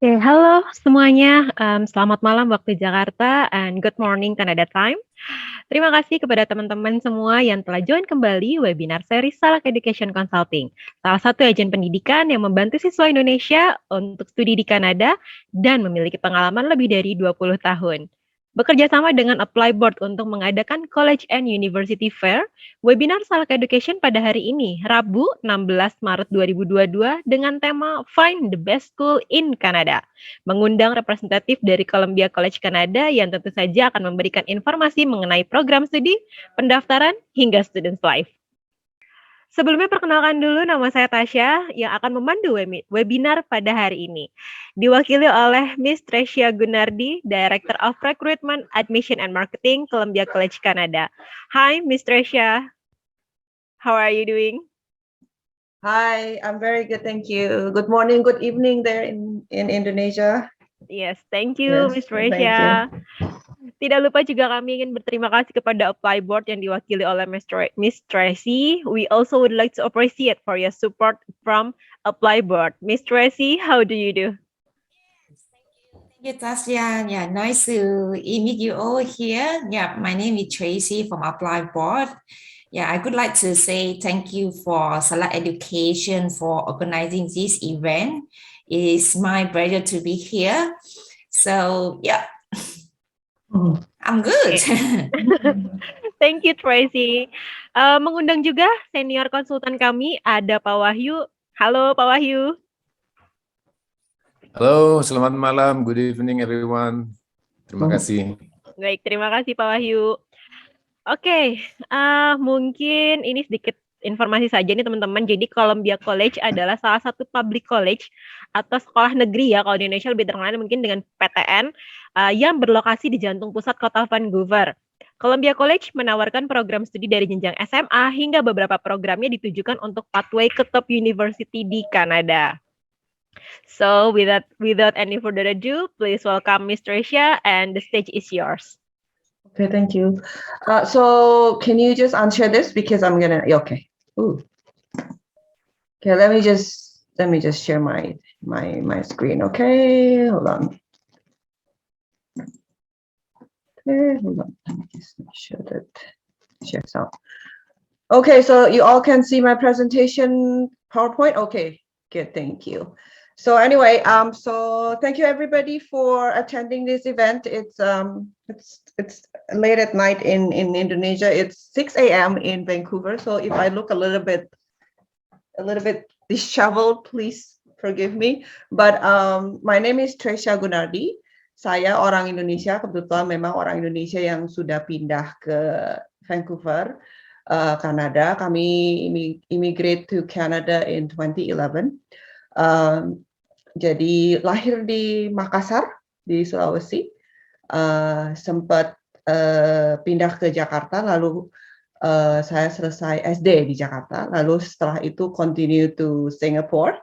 Oke, halo semuanya. Selamat malam waktu Jakarta and good morning Canada time. Terima kasih kepada teman-teman semua yang telah join kembali webinar seri Salak Education Consulting, salah satu agen pendidikan yang membantu siswa Indonesia untuk studi di Kanada dan memiliki pengalaman lebih dari 20 tahun. Bekerja sama dengan Apply Board untuk mengadakan College and University Fair, webinar Salak Education pada hari ini, Rabu 16 Maret 2022 dengan tema Find the Best School in Canada, mengundang representatif dari Columbia College Kanada yang tentu saja akan memberikan informasi mengenai program studi, pendaftaran, hingga student life. Sebelumnya perkenalkan dulu, nama saya Tasya yang akan memandu webinar pada hari ini. Diwakili oleh Miss Trecia Gunardi, Director of Recruitment, Admission and Marketing, Columbia College Canada. Hi, Miss Trecia. How are you doing? Hi, I'm very good, thank you. Good morning, good evening there in Indonesia. Yes, thank you, Miss Trecia. Tidak lupa juga kami ingin berterima kasih kepada Apply Board yang diwakili oleh Miss Tracy. We also would like to appreciate for your support from Apply Board. Miss Tracy, how do you do? Thank you, Tasya. Yeah, nice to meet you all here. Yeah, my name is Tracy from Apply Board. Yeah, I would like to say thank you for Salak Education for organizing this event. It is my pleasure to be here. So, yeah. I'm good. Thank you, Tracy. Mengundang juga senior konsultan kami, ada Pak Wahyu. Halo, Pak Wahyu. Halo, selamat malam. Good evening, everyone. Terima kasih. Baik, terima kasih, Pak Wahyu. Oke, mungkin ini sedikit informasi saja nih teman-teman. Jadi Columbia College adalah salah satu public college atau sekolah negeri ya, kalau di Indonesia lebih terkenal mungkin dengan PTN, yang berlokasi di jantung pusat kota Vancouver. Columbia College menawarkan program studi dari jenjang SMA hingga beberapa programnya ditujukan untuk pathway ke top university di Kanada. So without any further ado, please welcome Miss Tricia and the stage is yours. Okay, thank you. So can you just answer this because I'm gonna okay. Ooh. Okay, let me just share my screen. Okay, hold on. Okay, hold on. Let me just share sound. Okay, so you all can see my presentation PowerPoint. Okay, good, thank you. So anyway, so thank you everybody for attending this event. It's late at night in Indonesia. It's 6 a.m. in Vancouver. So if I look a little bit disheveled, please forgive me. But my name is Trecia Gunardi. Saya orang Indonesia, kebetulan memang orang Indonesia yang sudah pindah ke Vancouver, Kanada. Kami immigrate to Canada in 2011. Jadi lahir di Makassar di Sulawesi, sempat pindah ke Jakarta, lalu saya selesai SD di Jakarta, lalu setelah itu continue to Singapore.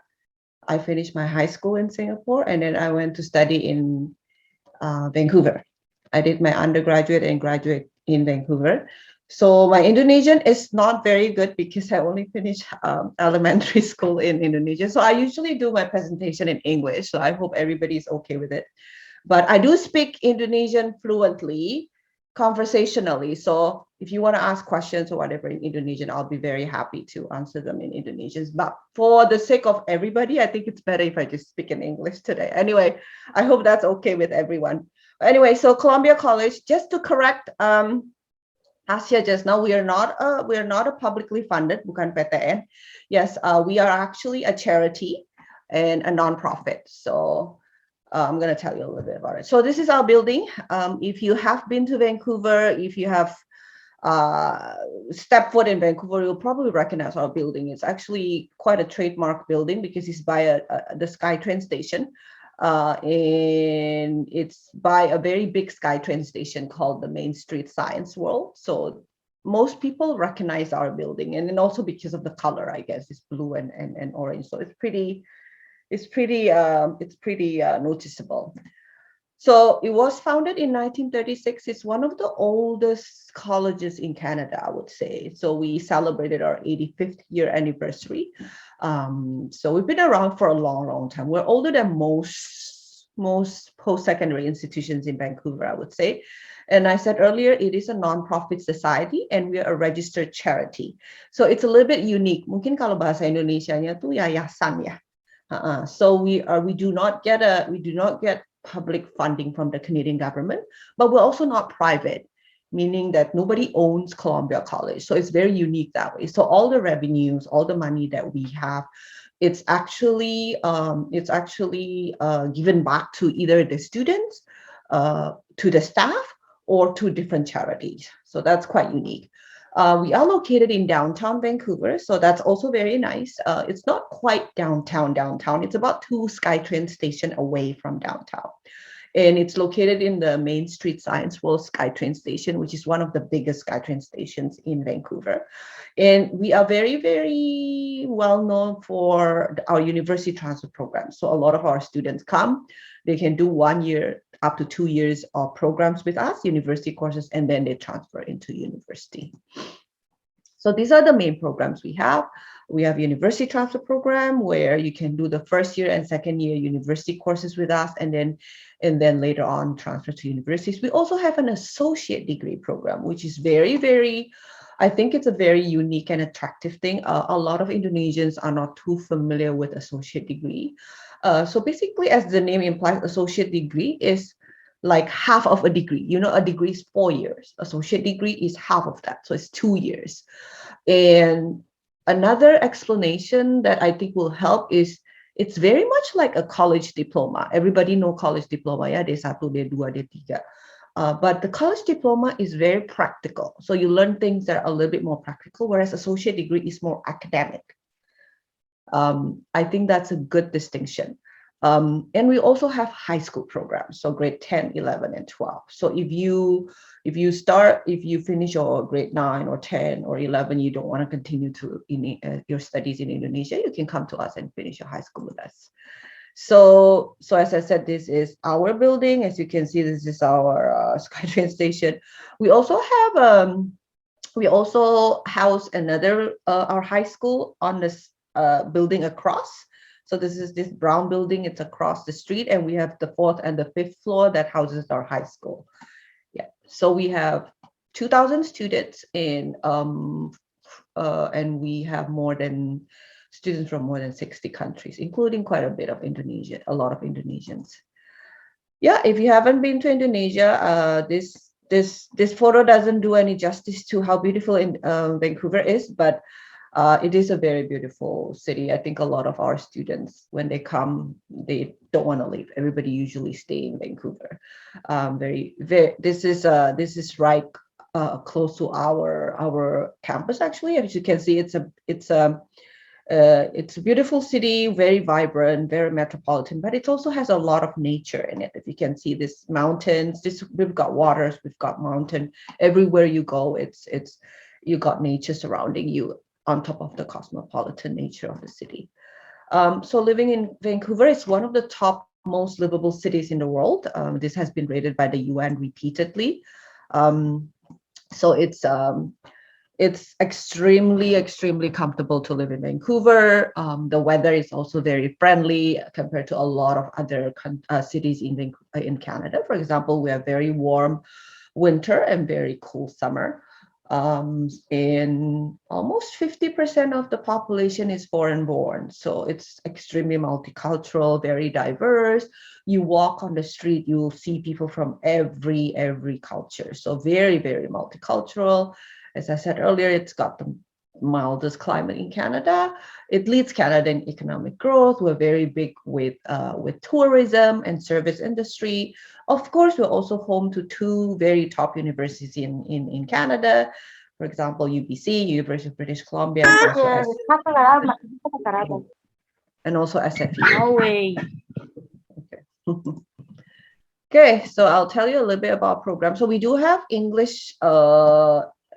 I finished my high school in Singapore and then I went to study in Vancouver. I did my undergraduate and graduate in Vancouver. So my Indonesian is not very good because I only finished elementary school in Indonesia. So I usually do my presentation in English. So I hope everybody is okay with it. But I do speak Indonesian fluently, conversationally. So if you want to ask questions or whatever in Indonesian, I'll be very happy to answer them in Indonesian. But for the sake of everybody, I think it's better if I just speak in English today. Anyway, I hope that's okay with everyone. Anyway, so Columbia College, just to correct Asya just now, we are not a publicly funded, bukan PTN. Yes, we are actually a charity and a nonprofit. So I'm going to tell you a little bit about it. So this is our building. If you have been to Vancouver, if you have stepped foot in Vancouver, you'll probably recognize our building. It's actually quite a trademark building because it's by the SkyTrain station. And it's by a very big SkyTrain station called the Main Street Science World. So most people recognize our building, and then also because of the color, I guess, it's blue and orange. So it's pretty noticeable. So it was founded in 1936. It's one of the oldest colleges in Canada, I would say. So we celebrated our 85th year anniversary. So we've been around for a long, long time. We're older than most post-secondary institutions in Vancouver, I would say. And I said earlier, it is a non-profit society and we are a registered charity. So it's a little bit unique. Mungkin kalau bahasa Indonesianya tuh yayasan ya. So we do not get public funding from the Canadian government, but we're also not private, meaning that nobody owns Columbia College. So it's very unique that way. So all the revenues, all the money that we have, it's actually given back to either the students, to the staff, or to different charities. So that's quite unique. We are located in downtown Vancouver, so that's also very nice. It's not quite downtown. It's about 2 SkyTrain station away from downtown. And it's located in the Main Street Science World SkyTrain station, which is one of the biggest SkyTrain stations in Vancouver. And we are very, very well known for our university transfer program. So a lot of our students come, they can do 1 year up to 2 years of programs with us, university courses, and then they transfer into university. So these are the main programs we have. We have university transfer program where you can do the first year and second year university courses with us, and then later on transfer to universities. We also have an associate degree program, which is very, very, I think it's a very unique and attractive thing. A lot of Indonesians are not too familiar with associate degree. So basically, as the name implies, associate degree is like half of a degree. You know, a degree is 4 years. Associate degree is half of that. So it's 2 years. And another explanation that I think will help is it's very much like a college diploma. Everybody know college diploma, ya, D1, D2, D3. But the college diploma is very practical. So you learn things that are a little bit more practical, whereas associate degree is more academic. I think that's a good distinction. And we also have high school programs, so grade 10, 11, and 12. So if you finish your grade 9 or 10 or 11, you don't want to continue your studies in Indonesia, you can come to us and finish your high school with us. So as I said, this is our building. As you can see, this is our SkyTrain station. We also house another our high school on this building across. So this is this brown building, it's across the street, and we have the 4th and the 5th floor that houses our high school. Yeah, so we have 2,000 students and we have students from more than 60 countries, including quite a bit of Indonesia, a lot of Indonesians. Yeah, if you haven't been to Indonesia, this photo doesn't do any justice to how beautiful Vancouver is, but it is a very beautiful city. I think a lot of our students, when they come, they don't want to leave. Everybody usually stay in Vancouver. This is right close to our campus. Actually, as you can see, it's a beautiful city, very vibrant, very metropolitan, but it also has a lot of nature in it. If you can see these mountains, we've got waters, we've got mountain. Everywhere you go, you got nature surrounding you, on top of the cosmopolitan nature of the city. So living in Vancouver is one of the top most livable cities in the world. This has been rated by the UN repeatedly. So it's extremely, extremely comfortable to live in Vancouver. The weather is also very friendly compared to a lot of other cities in Canada. For example, we have very warm winter and very cool summer. And almost 50% of the population is foreign born. So it's extremely multicultural, very diverse. You walk on the street, you'll see people from every culture. So very, very multicultural. As I said earlier, it's got the mildest climate in Canada. It leads Canada in economic growth. We're very big with tourism and service industry. Of course, we're also home to 2 very top universities in Canada. For example, UBC, University of British Columbia, and also SFU. No way. Okay, so I'll tell you a little bit about program. So we do have English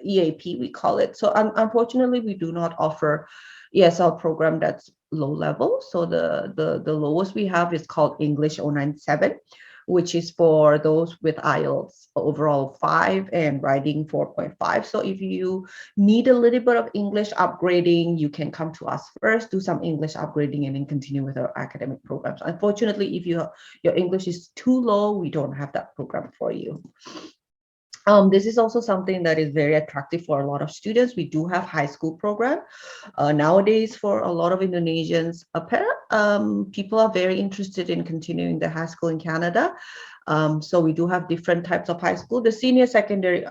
EAP, we call it. So unfortunately, we do not offer ESL program that's low level. So the lowest we have is called English 097, which is for those with IELTS overall 5 and writing 4.5. So if you need a little bit of English upgrading, you can come to us first, do some English upgrading, and then continue with our academic programs. Unfortunately, if your English is too low, we don't have that program for you. This is also something that is very attractive for a lot of students. We do have high school program. Nowadays, for a lot of Indonesians, people are very interested in continuing the high school in Canada. So we do have different types of high school. The senior secondary,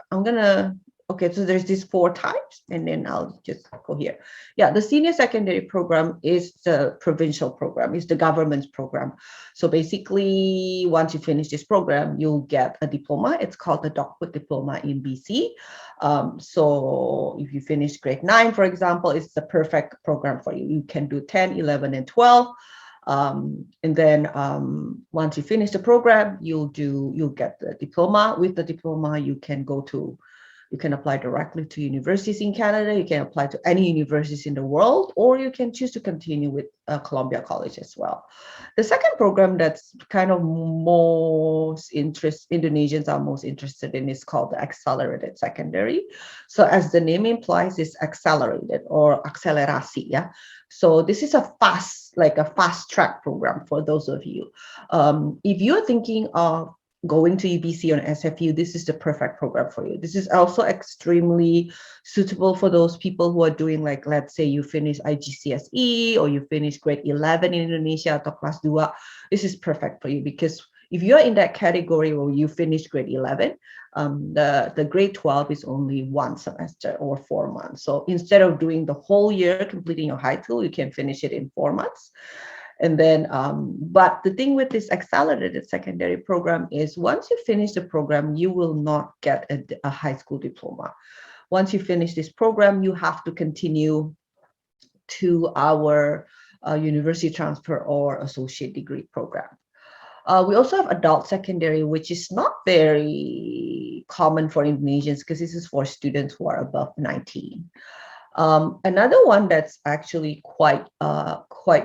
okay, so there's these 4 types, and then I'll just go here. Yeah, the senior secondary program is the provincial program, is the government's program. So basically, once you finish this program, you'll get a diploma. It's called the Doctorate Diploma in BC. So if you finish grade 9, for example, it's the perfect program for you. You can do 10, 11, and 12. And then once you finish the program, you'll get the diploma. With the diploma, you can apply directly to universities in Canada. You can apply to any universities in the world, or you can choose to continue with Columbia College as well. The second program that's kind of Indonesians are most interested in is called the accelerated secondary. So as the name implies, it's accelerated or akselerasi. Yeah. So this is a fast track program for those of you. If you're thinking of going to UBC or SFU, this is the perfect program for you. This is also extremely suitable for those people who are doing, like, let's say you finish IGCSE or you finish grade 11 in Indonesia atau kelas 2. This is perfect for you, because if you're in that category where you finish grade 11, the grade 12 is only 1 semester or 4 months. So instead of doing the whole year completing your high school, you can finish it in 4 months. And then, but the thing with this accelerated secondary program is once you finish the program, you will not get a high school diploma. Once you finish this program, you have to continue to our university transfer or associate degree program. We also have adult secondary, which is not very common for Indonesians because this is for students who are above 19. Another one that's actually quite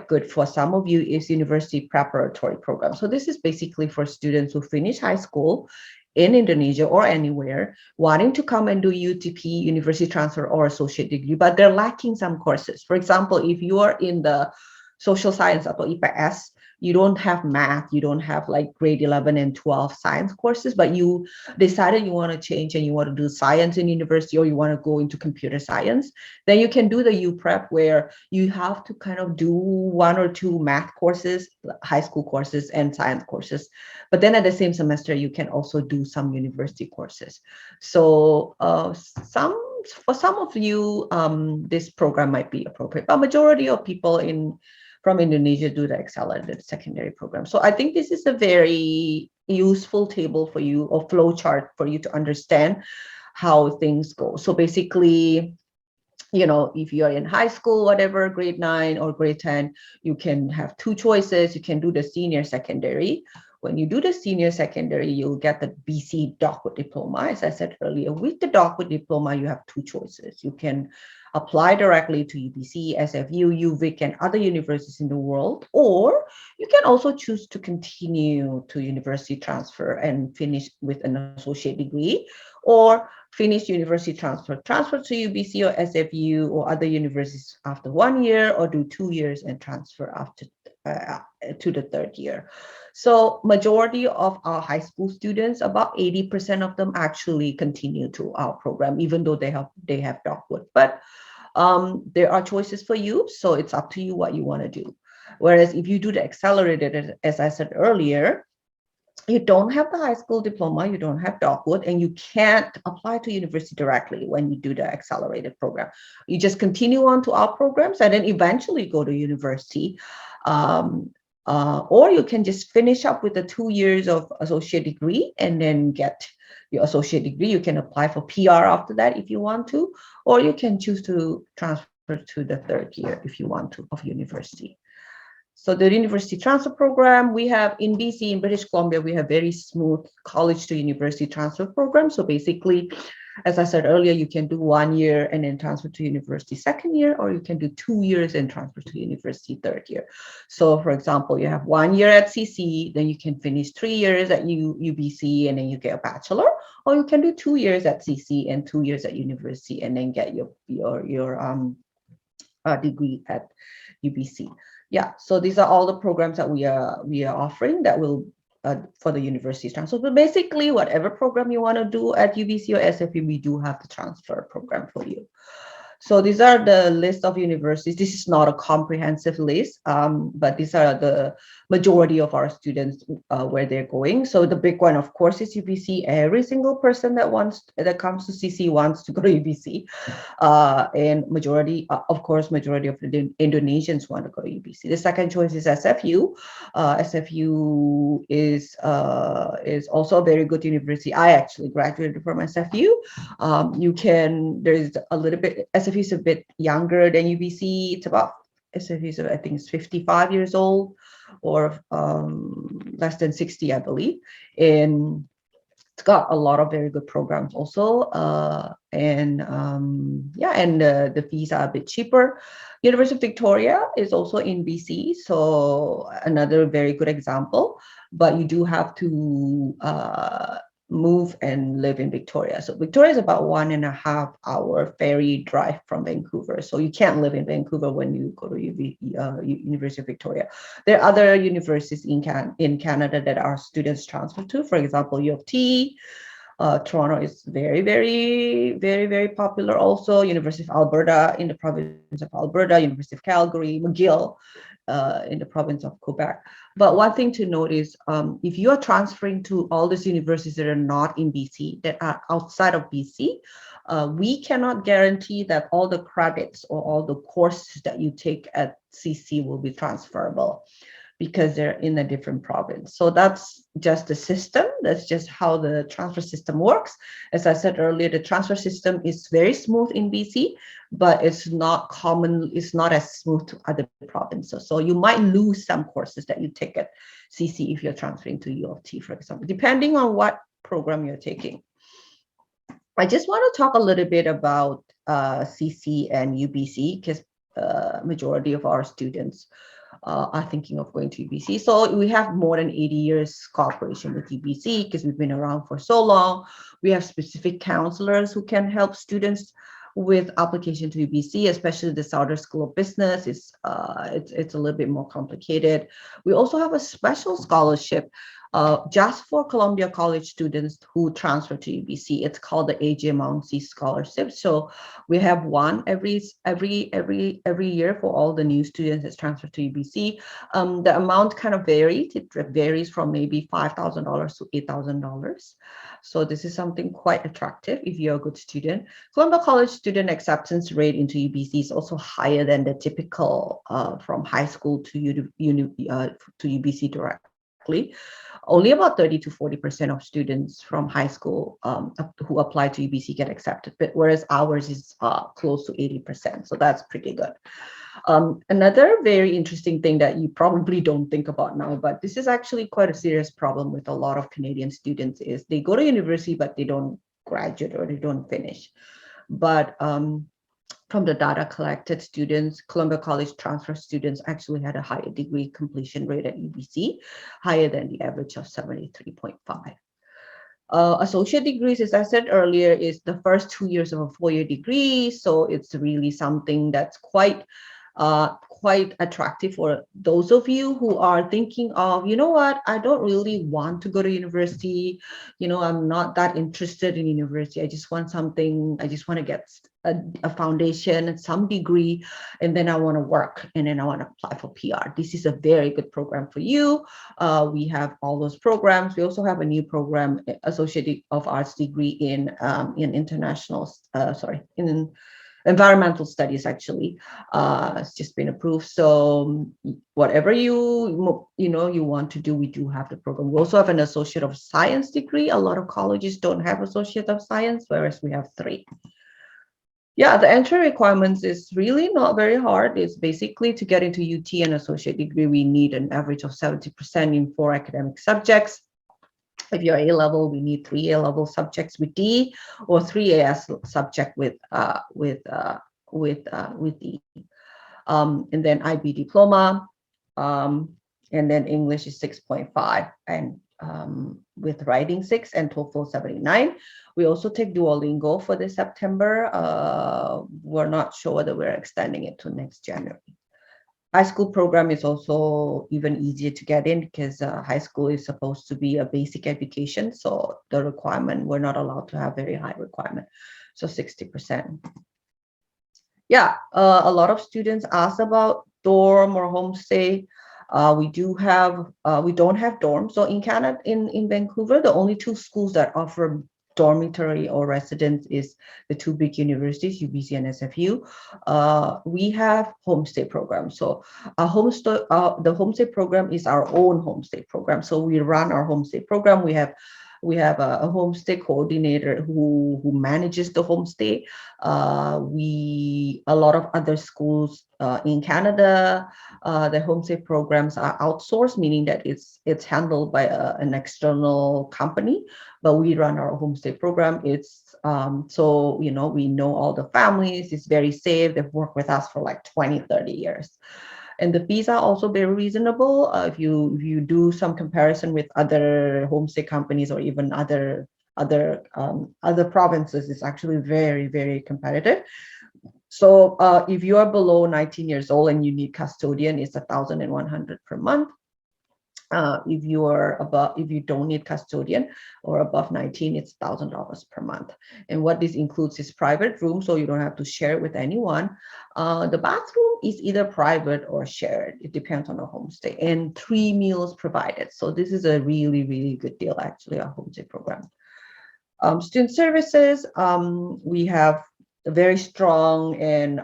good for some of you is university preparatory program. So this is basically for students who finish high school in Indonesia or anywhere, wanting to come and do UTP, university transfer or associate degree, but they're lacking some courses. For example, if you are in the social science atau IPS, you don't have math, you don't have like grade 11 and 12 science courses, but you decided you want to change and you want to do science in university, or you want to go into computer science, then you can do the UPrep, where you have to kind of do 1 or 2 math courses, high school courses and science courses. But then at the same semester, you can also do some university courses. So for some of you, this program might be appropriate, but majority of people from Indonesia do the accelerated secondary program. So I think this is a very useful table for you, or flow chart for you to understand how things go. So basically, if you're in high school, whatever, grade 9 or grade 10, you can have 2 choices. You can do the senior secondary. When you do the senior secondary, you'll get the BC Doctorate Diploma. As I said earlier, with the Doctorate Diploma, you have 2 choices. You can apply directly to UBC, SFU, UVic, and other universities in the world, or you can also choose to continue to university transfer and finish with an associate degree, or finish university transfer to UBC or SFU or other universities after 1 year, or do 2 years and transfer after to the 3rd year. So majority of our high school students, about 80% of them actually continue to our program, even though they have doctorate. But there are choices for you, so it's up to you what you want to do. Whereas if you do the accelerated, as I said earlier, you don't have the high school diploma, you don't have doctorate, and you can't apply to university directly when you do the accelerated program. You just continue on to our programs and then eventually go to university. Or you can just finish up with the 2 years of associate degree and then get your associate degree. You can apply for PR after that if you want to, or you can choose to transfer to the 3rd year if you want to of university. So the university transfer program, we have in BC, in British Columbia, we have very smooth college to university transfer program. So basically, As I said earlier, you can do 1 year and then transfer to university second year, or you can do 2 years and transfer to university third year. So for example, you have 1 year at CC, then you can finish 3 years at UBC and then you get a bachelor, or you can do 2 years at CC and 2 years at university and then get your degree at UBC. Yeah, so these are all the programs that we are offering that will for the university transfer. But basically, whatever program you want to do at UBC or SFU, we do have the transfer program for you. So these are the list of universities. This is not a comprehensive list, but these are the majority of our students where they're going. So the big one, of course, is UBC. Every single person that comes to CC wants to go to UBC, and majority of the Indonesians want to go to UBC. The second choice is SFU. SFU is also a very good university. I actually graduated from SFU. There's a little bit. SFU is a bit younger than UBC. It's about SFU is, I think, it's 55 years old, or less than 60, I believe. And it's got a lot of very good programs also. The fees are a bit cheaper. University of Victoria is also in BC, so another very good example. But you do have to move and live in Victoria. So Victoria is about 1.5 hour ferry drive from Vancouver. So you can't live in Vancouver when you go to University of Victoria. There are other universities in Canada that our students transfer to. For example, U of T. Toronto is very, very, very, very popular also. University of Alberta in the province of Alberta, University of Calgary, McGill in the province of Quebec. But one thing to note is if you are transferring to all these universities that are not in BC, that are outside of BC, we cannot guarantee that all the credits or all the courses that you take at CC will be transferable, because they're in a different province. So that's just the system. That's just how the transfer system works. As I said earlier, the transfer system is very smooth in BC, but it's not common. It's not as smooth to other provinces. So you might lose some courses that you take at CC if you're transferring to U of T, for example, depending on what program you're taking. I just want to talk a little bit about CC and UBC, because majority of our students are thinking of going to UBC. So we have more than 80 years cooperation with UBC because we've been around for so long. We have specific counselors who can help students with application to UBC, especially the Southern School of Business. It's a little bit more complicated. We also have a special scholarship just for Columbia College students who transfer to UBC. It's called the AJ Mouncy Scholarship. So we have one every year for all the new students that transfer to UBC. The amount kind of varies. It varies from maybe $5,000 to $8,000. So this is something quite attractive if you're a good student. Columbia College student acceptance rate into UBC is also higher than the typical from high school to UBC directly. Only about 30 to 40% of students from high school who apply to UBC get accepted, but whereas ours is close to 80%. So that's pretty good. Another very interesting thing that you probably don't think about now, but this is actually quite a serious problem with a lot of Canadian students, is they go to university, but they don't graduate or they don't finish. But from the data collected, students, Columbia College transfer students actually had a higher degree completion rate at UBC, higher than the average of 73.5. Associate degrees, as I said earlier, is the first 2 years of a 4-year degree. So it's really something that's quite attractive for those of you who are thinking of, you know what, I don't really want to go to university. I'm not that interested in university. I just want to get a foundation, some degree, and then I want to work, and then I want to apply for PR. This is a very good program for you. We have all those programs. We also have a new program, Associate of Arts degree in environmental studies, actually. It's just been approved. So whatever you want to do, we do have the program. We also have an Associate of Science degree. A lot of colleges don't have Associate of Science, whereas we have 3. Yeah, the entry requirements is really not very hard. It's basically to get into UT and associate degree, we need an average of 70% in 4 academic subjects. If you're A-level, we need 3 A-level subjects with D or 3 AS subject with D. And then IB diploma, and then English is 6.5, and with writing 6 and TOEFL 79. We also take Duolingo for this September. We're not sure whether we're extending it to next January. High school program is also even easier to get in because high school is supposed to be a basic education. So the requirement, we're not allowed to have very high requirement. So 60%. Yeah, a lot of students ask about dorm or homestay. We don't have dorms. So in Canada, in Vancouver, the only 2 schools that offer dormitory or residence is the 2 big universities, UBC and SFU. We have homestay program. So the homestay program is our own homestay program. So we run our homestay program. We have a homestay coordinator who manages the homestay. A lot of other schools in Canada, the homestay programs are outsourced, meaning that it's handled by an external company, but we run our homestay program. It's so we know all the families. It's very safe. They've worked with us for like 20-30 years. And the fees are also very reasonable. If you do some comparison with other homestay companies or even other provinces, it's actually very, very competitive. So if you are below 19 years old and you need custodian, it's 1,100 per month. If you don't need custodian or above 19, it's $1,000 per month. And what this includes is private room, so you don't have to share it with anyone. The bathroom is either private or shared. It depends on the homestay, and 3 meals provided. So this is a really, really good deal, actually, our homestay program. Student services, we have a very strong and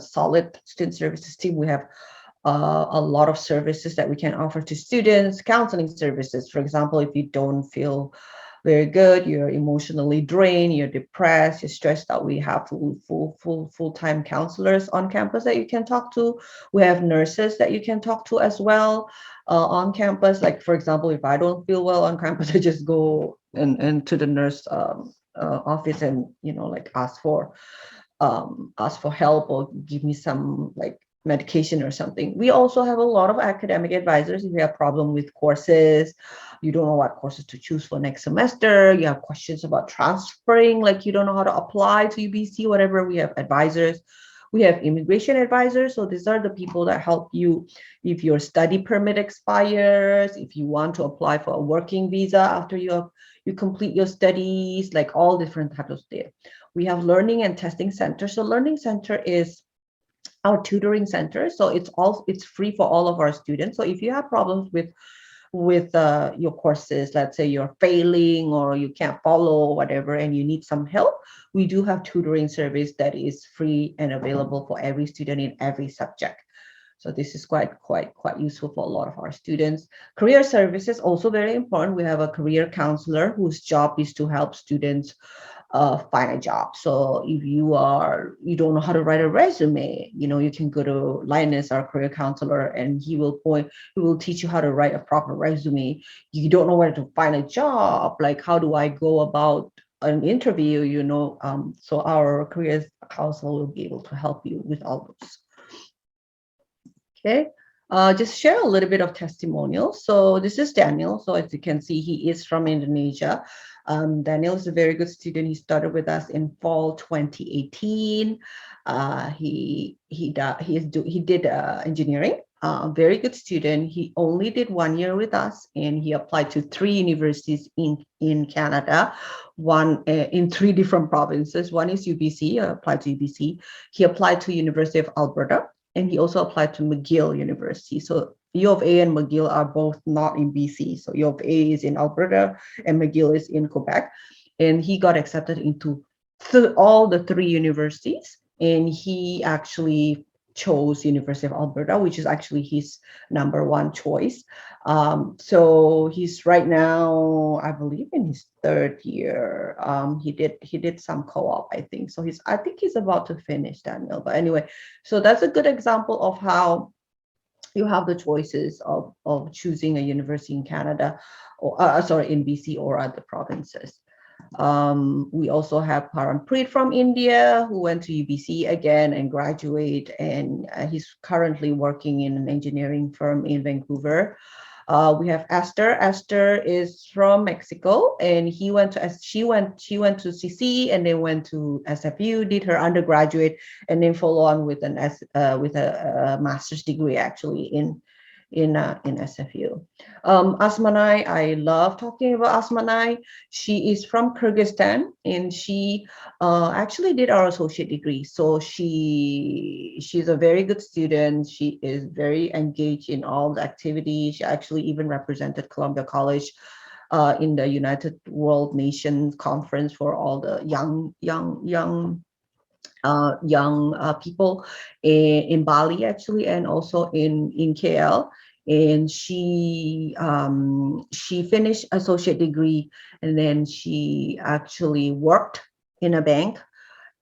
solid student services team. We have a lot of services that we can offer to students. Counseling services, for example, if you don't feel very good, you're emotionally drained, you're depressed, you're stressed out, we have full-time counselors on campus that you can talk to. We have nurses that you can talk to as well on campus. Like, for example, if I don't feel well on campus, I just go and to the nurse office and like ask for help or give me some like medication or something. We also have a lot of academic advisors. If you have problem with courses, you don't know what courses to choose for next semester, you have questions about transferring, like you don't know how to apply to UBC, whatever, we have advisors. We have immigration advisors. So these are the people that help you if your study permit expires, if you want to apply for a working visa after you complete your studies, like all different types of stuff. We have learning and testing center. So learning center is our tutoring center. So it's free for all of our students. So if you have problems with your courses, let's say you're failing or you can't follow whatever and you need some help, we do have tutoring service that is free and available for every student in every subject. So this is quite useful for a lot of our students. Career services also very important. We have a career counselor whose job is to help students find a job. So if you don't know how to write a resume, you can go to Linus, our career counselor, and he will teach you how to write a proper resume. You don't know where to find a job, like how do I go about an interview, so our career counselor will be able to help you with all those. Okay. Just share a little bit of testimonials. So this is Daniel. So as you can see, he is from Indonesia. Daniel is a very good student. He started with us in fall 2018. He did engineering. Very good student. He only did 1 year with us, and he applied to 3 universities in Canada, one in 3 different provinces. One is UBC. Applied to UBC. He applied to University of Alberta, and he also applied to McGill University. So U of A and McGill are both not in BC. So U of A is in Alberta and McGill is in Quebec. And he got accepted into all the 3 universities. And he actually chose University of Alberta, which is actually his number 1 choice. So he's right now, I believe, in his 3rd year. He did some co-op, I think. So I think he's about to finish, Daniel. But anyway, so that's a good example of how you have the choices of choosing a university in Canada, or in BC or other provinces. We also have Parampreet from India, who went to UBC again and graduate, and he's currently working in an engineering firm in Vancouver. We have Esther. Esther is from Mexico, and she went to CC and then went to SFU, did her undergraduate, and then follow on with a master's degree actually in SFU. Asmanai, I love talking about Asmanai. She is from Kyrgyzstan, and she actually did our associate degree. So she's a very good student. She is very engaged in all the activities. She actually even represented Columbia College in the United World Nations Conference for all the young people in Bali actually, and also in KL. And she finished associate degree, and then she actually worked in a bank.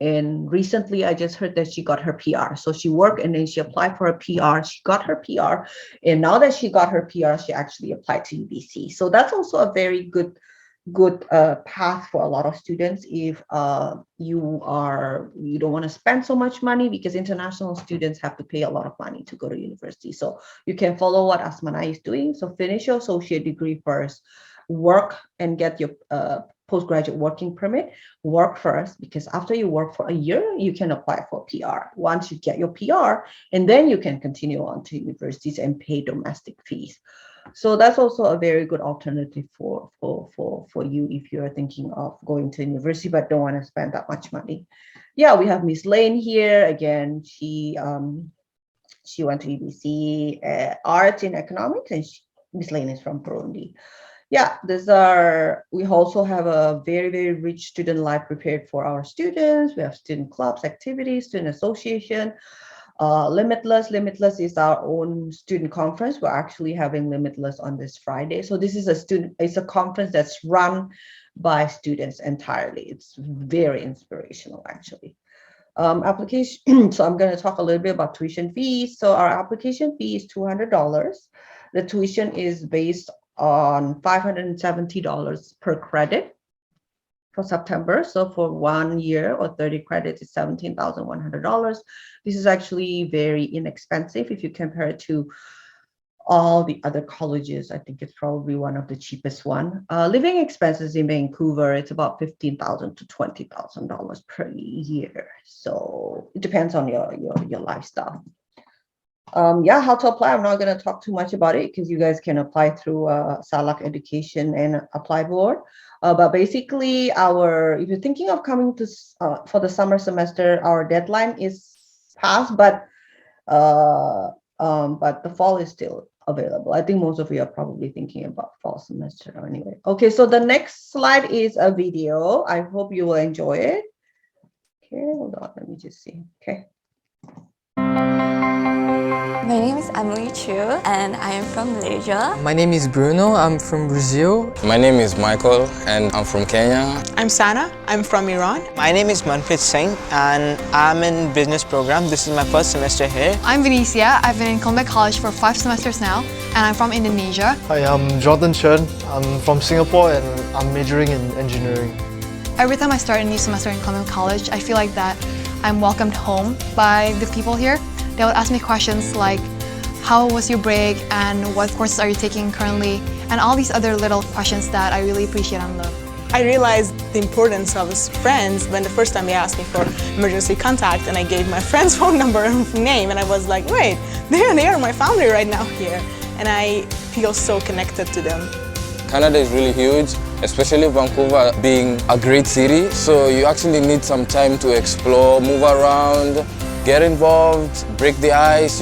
And recently, I just heard that she got her PR. So she worked and then she applied for a PR. She got her PR, and now that she got her PR, she actually applied to UBC. So that's also a very good path for a lot of students if you don't want to spend so much money, because international students have to pay a lot of money to go to university. So you can follow what Asmana is doing. So finish your associate degree first, work and get your postgraduate working permit. Work first, because after you work for a year, you can apply for PR. Once you get your PR, and then you can continue on to universities and pay domestic fees. So that's also a very good alternative for you if you're thinking of going to university but don't want to spend that much money. Yeah, we have Miss Lane here again. She went to UBC Arts in Economics, and Miss Lane is from Burundi. Yeah, we also have a very, very rich student life prepared for our students. We have student clubs, activities, student association. Limitless is our own student conference. We're actually having Limitless on this Friday. So this is it's a conference that's run by students entirely. It's very inspirational actually. Application. So I'm going to talk a little bit about tuition fees. So our application fee is $200. The tuition is based on $570 per credit for September. So for 1 year or 30 credits, it's $17,100. This is actually very inexpensive if you compare it to all the other colleges. I think it's probably one of the cheapest one. Living expenses in Vancouver, it's about $15,000 to $20,000 per year. So it depends on your lifestyle. How to apply. I'm not going to talk too much about it because you guys can apply through Salak Education and Apply Board. But basically, if you're thinking of coming to for the summer semester, our deadline is passed, but the fall is still available. I think most of you are probably thinking about fall semester anyway. Okay, so the next slide is a video. I hope you will enjoy it. Okay, hold on, let me just see. Okay. My name is Emily Chu and I am from Malaysia. My name is Bruno, I'm from Brazil. My name is Michael and I'm from Kenya. I'm Sana, I'm from Iran. My name is Manpreet Singh and I'm in business program. This is my first semester here. I'm Venetia, I've been in Columbia College for 5 semesters now and I'm from Indonesia. Hi, I'm Jordan Chen, I'm from Singapore and I'm majoring in engineering. Every time I start a new semester in Columbia College, I feel like that I'm welcomed home by the people here. They would ask me questions like, how was your break and what courses are you taking currently? And all these other little questions that I really appreciate and love. I realized the importance of friends when the first time they asked me for emergency contact and I gave my friend's phone number and name and I was like, wait, they are my family right now here. And I feel so connected to them. Canada is really huge, especially Vancouver being a great city. So you actually need some time to explore, move around, get involved, break the ice,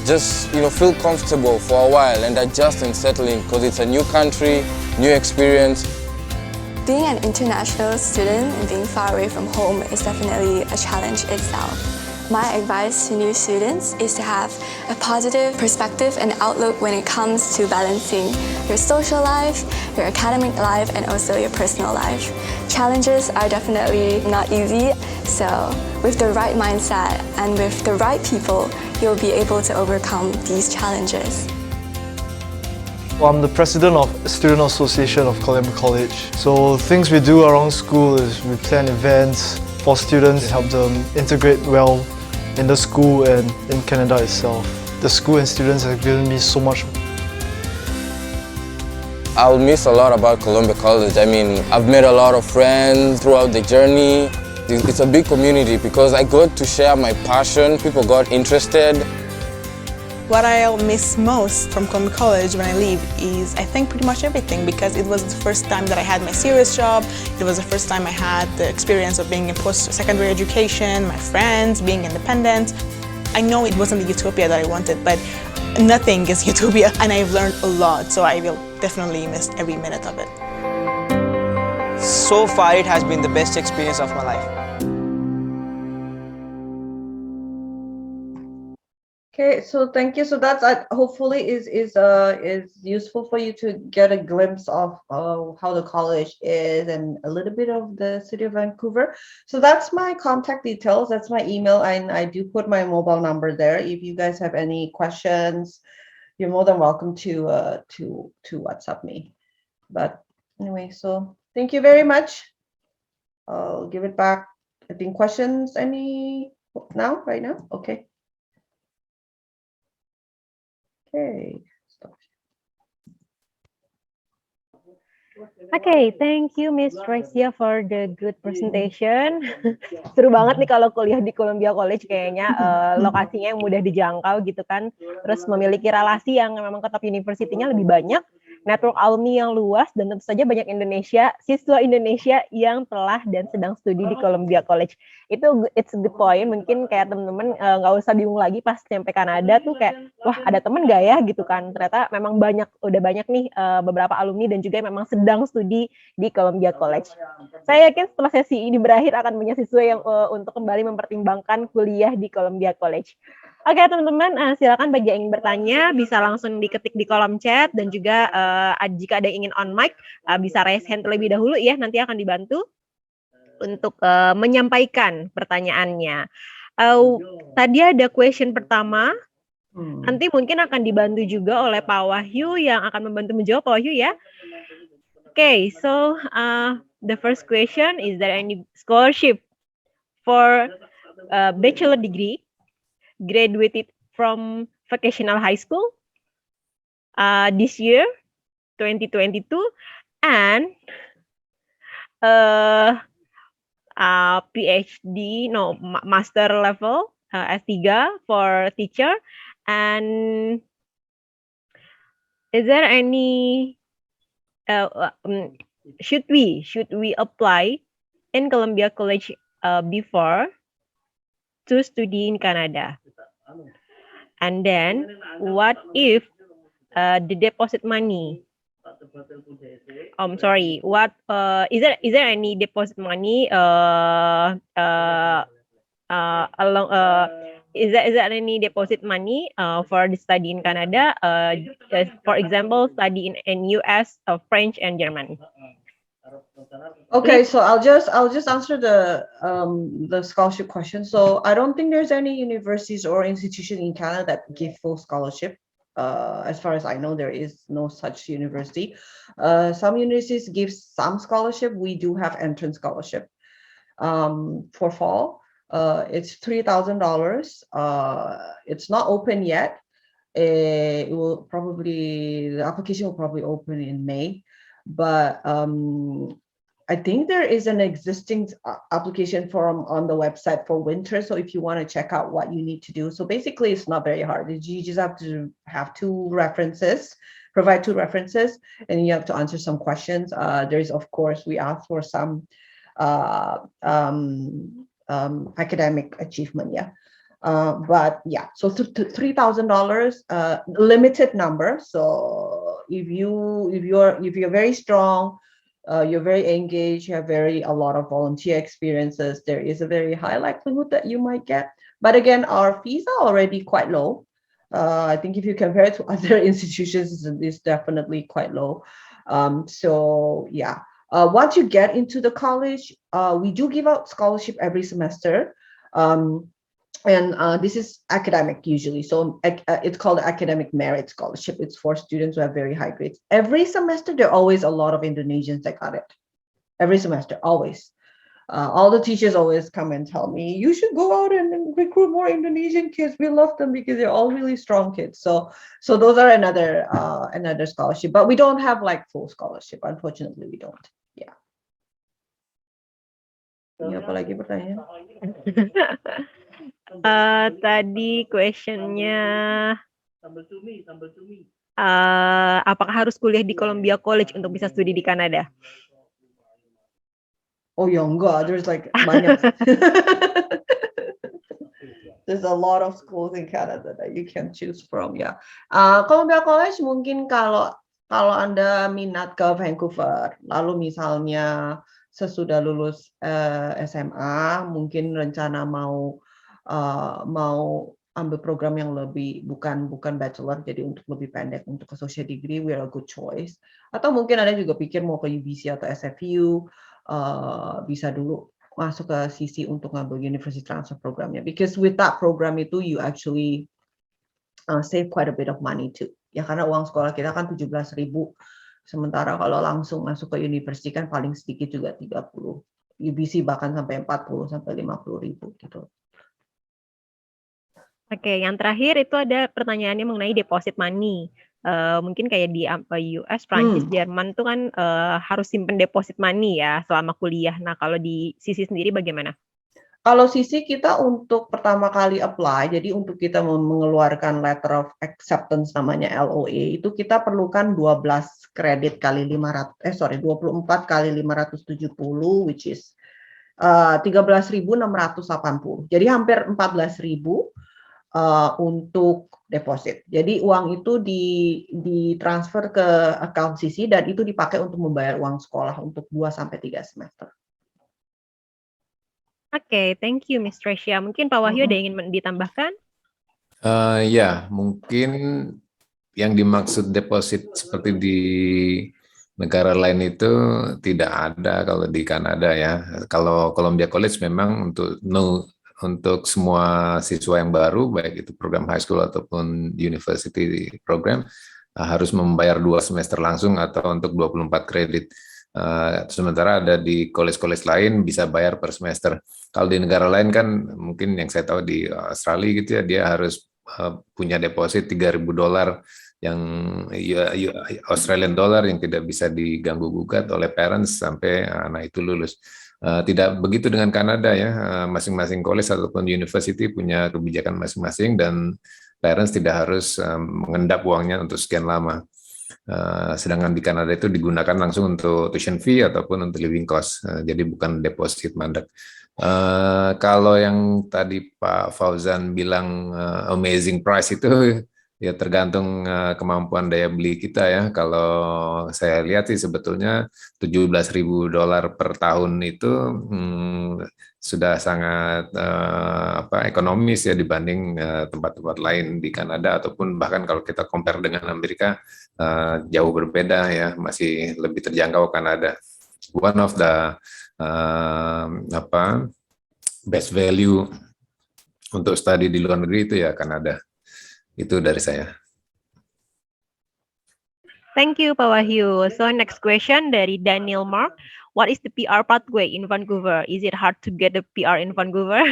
just feel comfortable for a while and adjust and settle in because it's a new country, new experience. Being an international student and being far away from home is definitely a challenge itself. My advice to new students is to have a positive perspective and outlook when it comes to balancing your social life, your academic life, and also your personal life. Challenges are definitely not easy, so with the right mindset and with the right people, you'll be able to overcome these challenges. Well, I'm the president of Student Association of Columbia College. So things we do around school is we plan events for students to help them integrate well in the school and in Canada itself. The school and students have given me so much. I'll miss a lot about Columbia College. I mean, I've made a lot of friends throughout the journey. It's a big community because I got to share my passion. People got interested. What I'll miss most from Columbia College when I leave is, I think, pretty much everything, because it was the first time that I had my serious job. It was the first time I had the experience of being in post-secondary education, my friends, being independent. I know it wasn't the utopia that I wanted, but nothing is utopia, and I've learned a lot, so I will definitely miss every minute of it. So far, it has been the best experience of my life. Okay, so thank you. So that's hopefully is useful for you to get a glimpse of how the college is and a little bit of the city of Vancouver. So that's my contact details. That's my email, and I do put my mobile number there. If you guys have any questions, you're more than welcome to WhatsApp me. But anyway, so thank you very much. I'll give it back. I think questions right now? Okay. Okay. Okay, thank you Miss Tricia for the good presentation. Seru banget nih kalau kuliah di Columbia College, kayaknya lokasinya yang mudah dijangkau gitu kan. Terus memiliki relasi yang memang ke top university-nya lebih banyak, network alumni yang luas, dan tentu saja banyak siswa Indonesia yang telah dan sedang studi di Columbia College. It's a good point. Mungkin kayak teman-teman nggak usah bingung lagi pas sampai Kanada tuh kayak, wah ada teman nggak ya gitu kan. Ternyata memang udah banyak nih beberapa alumni dan juga memang sedang studi di Columbia College. Saya yakin setelah sesi ini berakhir akan banyak siswa yang untuk kembali mempertimbangkan kuliah di Columbia College. Oke teman-teman, silakan bagi yang ingin bertanya bisa langsung diketik di kolom chat, dan juga jika ada yang ingin on mic bisa raise hand terlebih dahulu ya, nanti akan dibantu untuk menyampaikan pertanyaannya. Tadi ada question pertama, nanti mungkin akan dibantu juga oleh Pak Wahyu yang akan membantu menjawab. Pak Wahyu ya. Okay, so the first question, is there any scholarship for bachelor degree graduated from vocational high school this year 2022 and PhD, master level S3 for teacher, and is there any should we apply in Columbia College before to study in Canada? And then what if the deposit money, what is there any deposit money is there any deposit money for the study in Canada, for example study in US, French and German? Okay, so I'll just answer the scholarship question. So I don't think there's any universities or institution in Canada that give full scholarship. As far as I know, there is no such university. Some universities give some scholarship. We do have entrance scholarship for fall. It's $3,000. It's not open yet. The application will probably open in May, but I think there is an existing application form on the website for winter. So if you want to check out what you need to do, so basically it's not very hard. You just have to have provide two references, and you have to answer some questions. There's, of course, we ask for some academic achievement. Yeah. But yeah, so $3,000, limited number. So if you're very strong, you're very engaged, you have a lot of volunteer experiences, there is a very high likelihood that you might get. But again, our fees are already quite low. I think if you compare it to other institutions, it's definitely quite low. So yeah, once you get into the college, we do give out scholarship every semester. And this is academic usually. So it's called academic merit scholarship. It's for students who have very high grades. Every semester, there are always a lot of Indonesians that got it. Every semester, always. All the teachers always come and tell me, you should go out and recruit more Indonesian kids. We love them because they're all really strong kids. So those are another scholarship, but we don't have like full scholarship. Unfortunately, we don't. Yeah. Ini apa lagi pertanyaan? Tadi questionnya, apakah harus kuliah di Columbia College untuk bisa studi di Kanada? Oh ya enggak, there's like banyak. There's a lot of schools in Canada that you can choose from ya. Columbia College mungkin kalau Anda minat ke Vancouver, lalu misalnya sesudah lulus SMA, mungkin rencana mau ambil program yang lebih bukan bachelor, jadi untuk lebih pendek untuk associate degree, we are a good choice. Atau mungkin Anda juga pikir mau ke UBC atau SFU, bisa dulu masuk ke CC untuk ngambil university transfer programnya, because with that program itu you actually save quite a bit of money too. Ya karena uang sekolah kita kan 17.000, sementara kalau langsung masuk ke university kan paling sedikit juga 30. UBC bahkan sampai 40 sampai 50.000 gitu. Oke, yang terakhir itu ada pertanyaannya mengenai deposit money. Mungkin kayak di US, Prancis, Jerman tuh kan harus simpen deposit money ya selama kuliah. Nah, kalau di sisi sendiri bagaimana? Kalau sisi kita untuk pertama kali apply, jadi untuk kita mengeluarkan letter of acceptance namanya LOA, itu kita perlukan 12 kredit kali 24 kali 570, which is 13.680. Jadi hampir 14.000 untuk deposit. Jadi uang itu ditransfer ke account CC dan itu dipakai untuk membayar uang sekolah untuk 2-3 semester. Oke, thank you Miss Tresya. Mungkin Pak Wahyu ada yang ingin ditambahkan? Ya, mungkin yang dimaksud deposit seperti di negara lain itu tidak ada kalau di Kanada ya. Kalau Columbia College memang untuk semua siswa yang baru, baik itu program high school ataupun university program, harus membayar 2 semester langsung atau untuk 24 kredit. Sementara ada di college-college lain bisa bayar per semester. Kalau di negara lain kan mungkin yang saya tahu di Australia gitu ya, dia harus punya deposit $3.000 yang Australian dollar yang tidak bisa diganggu gugat oleh parents sampai anak itu lulus. Tidak begitu dengan Kanada ya, masing-masing college ataupun university punya kebijakan masing-masing dan parents tidak harus mengendap uangnya untuk sekian lama. Sedangkan di Kanada itu digunakan langsung untuk tuition fee ataupun untuk living cost, jadi bukan deposit mandek. Kalau yang tadi Pak Fauzan bilang amazing price itu ya tergantung kemampuan daya beli kita ya. Kalau saya lihat sih sebetulnya $17.000 per tahun itu sudah sangat ekonomis ya dibanding tempat-tempat lain di Kanada, ataupun bahkan kalau kita compare dengan Amerika jauh berbeda ya, masih lebih terjangkau Kanada. One of the best value untuk studi di luar negeri itu ya Kanada. Itu dari saya. Thank you Pak Wahyu. So next question dari Daniel Mark. What is the PR pathway in Vancouver? Is it hard to get the PR in Vancouver?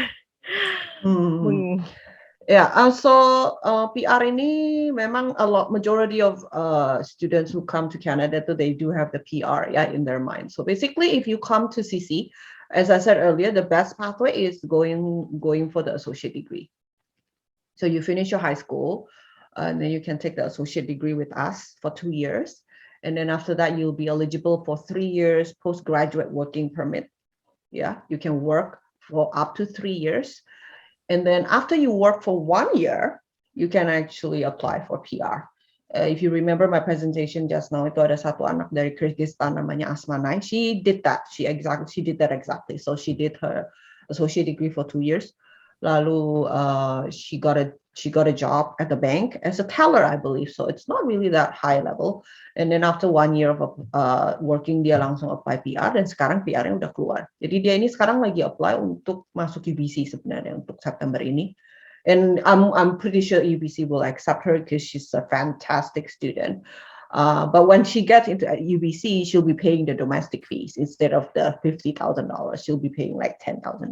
Yeah, so PR ini memang majority of students who come to Canada, they do have the PR in their mind. So basically, if you come to CC, as I said earlier, the best pathway is going for the associate degree. So you finish your high school, and then you can take the associate degree with us for 2 years. And then after that, you'll be eligible for 3 years postgraduate working permit. Yeah, you can work for up to 3 years. And then after you work for 1 year, you can actually apply for PR. If you remember my presentation just now, itu ada satu anak dari Kyrgyzstan namanya Asmanai. She did that. She did that exactly. So she did her associate degree for 2 years. Lalu she got a she got a job at the bank as a teller, I believe. So it's not really that high level. And then after 1 year of working, dia langsung apply PR dan sekarang PR-nya udah keluar. Jadi dia ini sekarang lagi apply untuk masuk UBC sebenarnya untuk September ini. And I'm pretty sure UBC will accept her because she's a fantastic student. But when she gets into UBC, she'll be paying the domestic fees instead of the $50,000. She'll be paying like $10,000.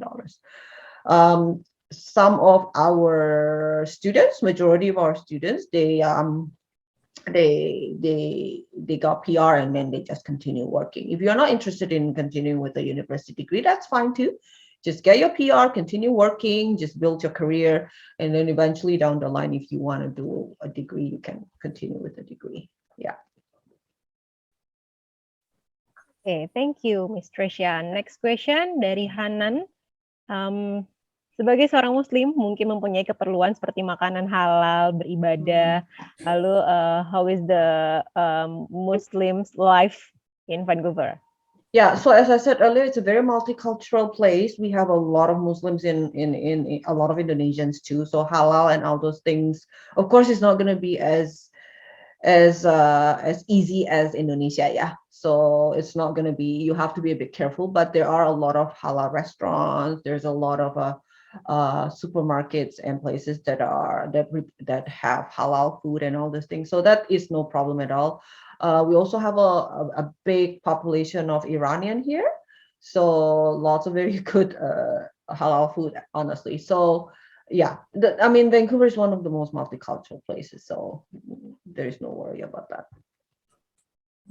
Some of our students, majority of our students, they got PR and then they just continue working. If you're not interested in continuing with a university degree, that's fine too. Just get your PR, continue working, just build your career, and then eventually down the line, if you want to do a degree, you can continue with a degree. Yeah. Okay, thank you, Miss Tresya. Next question dari Hanan. Sebagai seorang Muslim, mungkin mempunyai keperluan seperti makanan halal, beribadah. Lalu, how is the Muslims' life in Vancouver? Yeah, so as I said earlier, it's a very multicultural place. We have a lot of Muslims in a lot of Indonesians too. So halal and all those things, of course, it's not going to be as easy as Indonesia, yeah. So it's not going to be, you have to be a bit careful, but there are a lot of halal restaurants. There's a lot of supermarkets and places that have halal food and all these things. So that is no problem at all. We also have a big population of Iranian here. So lots of very good halal food, honestly. So yeah, Vancouver is one of the most multicultural places. So there is no worry about that.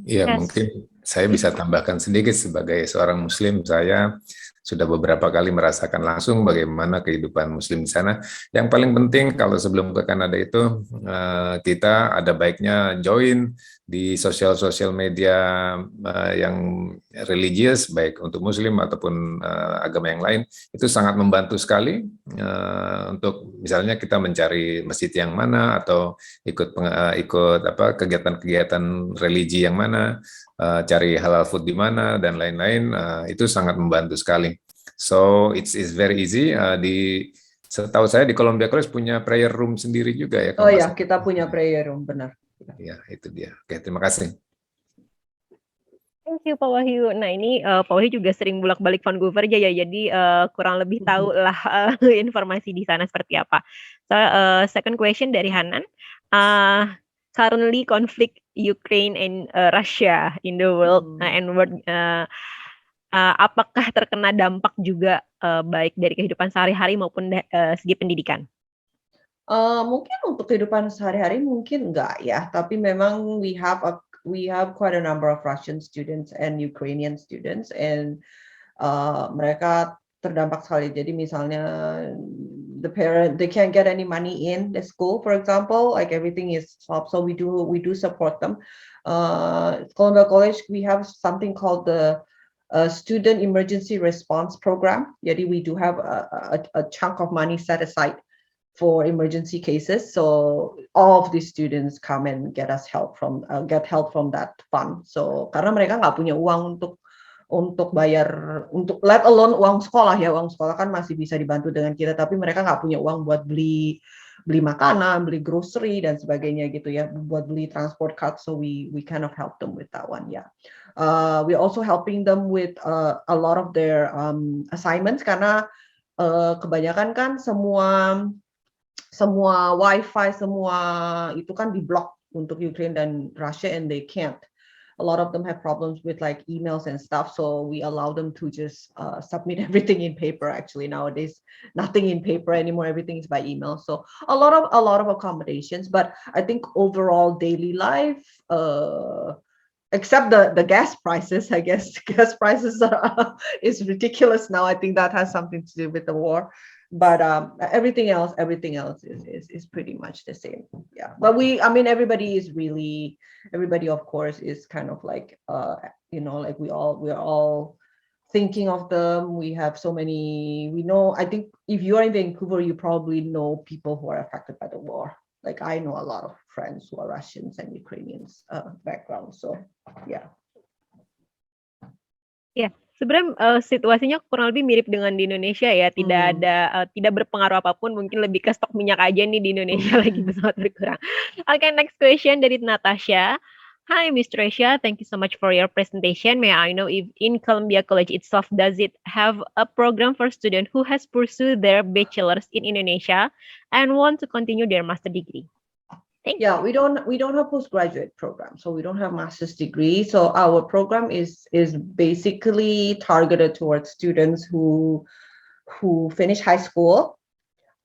Ya, Yes. mungkin saya bisa tambahkan sedikit sebagai seorang Muslim, saya sudah beberapa kali merasakan langsung bagaimana kehidupan Muslim di sana. Yang paling penting kalau sebelum ke Kanada itu kita ada baiknya join di sosial media yang religius, baik untuk Muslim ataupun agama yang lain, itu sangat membantu sekali untuk misalnya kita mencari masjid yang mana atau ikut kegiatan-kegiatan religi yang mana, cari halal food di mana dan lain-lain, itu sangat membantu sekali. So it's very easy. Setahu saya di Columbia College punya prayer room sendiri juga ya. Oh ya, kita punya prayer room, benar. Ya, itu dia. Oke, terima kasih. Thank you Pak Wahyu. Nah ini Pak Wahyu juga sering bolak-balik Vancouver aja ya, jadi kurang lebih tahu lah informasi di sana seperti apa. So, second question dari Hanan. Currently conflict Ukraine and Russia in the world apakah terkena dampak juga baik dari kehidupan sehari-hari maupun segi pendidikan? Mungkin untuk kehidupan sehari-hari mungkin enggak ya, tapi memang we have quite a number of Russian students and Ukrainian students, and mereka terdampak sekali. Jadi misalnya they can't get any money in the school, for example, like everything is stopped. So we do support them. Columbia College, we have something called the Student Emergency Response Program. Jadi we do have a chunk of money set aside for emergency cases. So all of these students come and get help from that fund. So karena mereka nggak punya uang untuk bayar, untuk let alone uang sekolah ya, uang sekolah kan masih bisa dibantu dengan kita, tapi mereka nggak punya uang buat beli makanan, beli grocery dan sebagainya gitu ya, buat beli transport card. So we kind of help them with that one, yeah. We're also helping them with a lot of their assignments, karena kebanyakan kan semua wifi, semua itu kan diblok untuk Ukraine dan Russia, and they can't. A lot of them have problems with like emails and stuff, so we allow them to just submit everything in paper. Actually, nowadays, nothing in paper anymore. Everything is by email. So a lot of accommodations, but I think overall daily life, except the gas prices, I guess gas prices is ridiculous now. I think that has something to do with the war. But everything else is pretty much the same. Yeah, but everybody of course is kind of like like we're all thinking of them. We have so many, I think if you are in Vancouver, you probably know people who are affected by the war. Like I know a lot of friends who are Russians and Ukrainians background. So yeah. Yeah. Sebenarnya situasinya kurang lebih mirip dengan di Indonesia ya, tidak berpengaruh apapun, mungkin lebih ke stok minyak aja nih di Indonesia lagi sangat berkurang. Oke, next question dari Natasha. Hi, Miss Tricia. Thank you so much for your presentation. May I know if in Columbia College itself, does it have a program for students who has pursued their bachelor's in Indonesia and want to continue their master degree? Yeah, we don't have postgraduate program, so we don't have master's degree. So our program is basically targeted towards students who finish high school,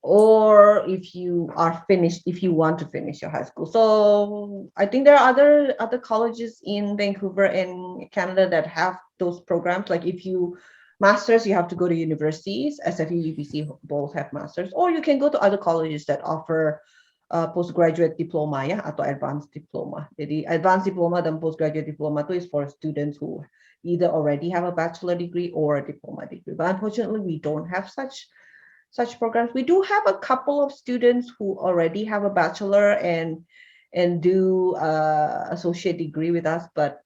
or if you want to finish your high school. So I think there are other colleges in Vancouver and Canada that have those programs. Like if you masters, you have to go to universities. SFU, UBC both have masters, or you can go to other colleges that offer postgraduate diploma ya, atau advanced diploma. Jadi advanced diploma dan postgraduate diploma itu is for students who either already have a bachelor degree or a diploma degree. But unfortunately, we don't have such programs. We do have a couple of students who already have a bachelor and do associate degree with us, but